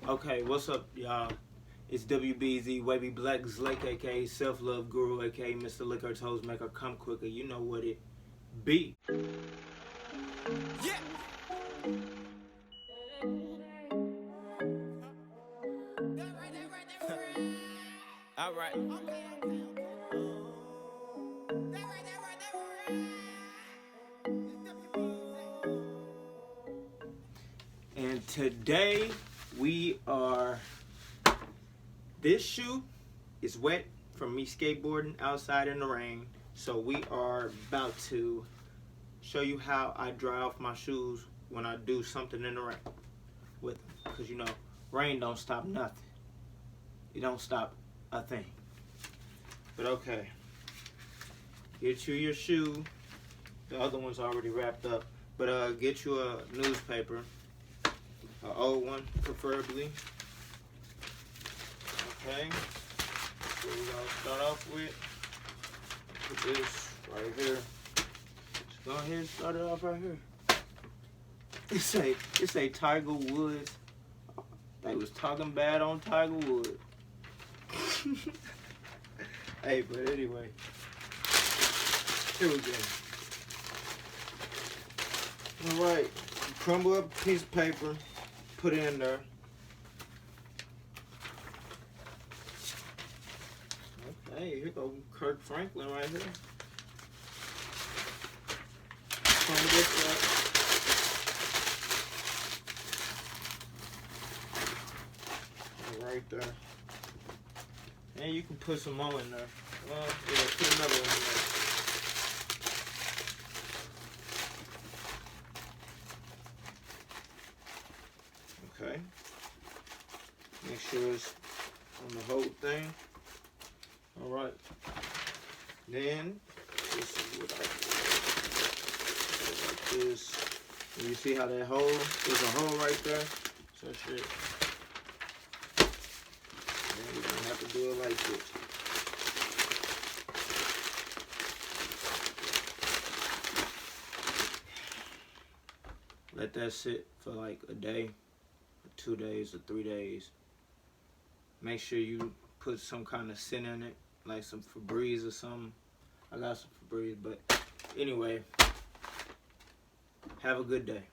Okay, what's up, y'all? It's WBZ, Wavy Black Zlake, aka Self Love Guru, aka Mr. Liquor Toes Maker. Come quicker, you know what it be. Yeah. All right. And today this shoe is wet from me skateboarding outside in the rain. So we are about to show you how I dry off my shoes when I do something in the rain with them. Because you know, rain don't stop nothing. It don't stop a thing. But okay, get you your shoe. The other one's already wrapped up. But get you a newspaper, an old one preferably. Okay, so we're gonna start off with this right here. Just go ahead and start it off right here. It say Tiger Woods. They was talking bad on Tiger Woods. Hey, but anyway, here we go. All right, crumble up a piece of paper, put it in there. Okay, here go Kirk Franklin right here. Crumble this up. Right there. And you can put some more in there. Well, yeah, put another one in there. Okay. Make sure it's on the whole thing. Alright. Then, this is what I do. Like this. And you see how that hole, there's a hole right there. So shit. And we're gonna have to do it like this. Let that sit for like a day, or 2 days, or 3 days. Make sure you put some kind of scent in it, like some Febreze or something. I got some Febreze, but anyway, have a good day.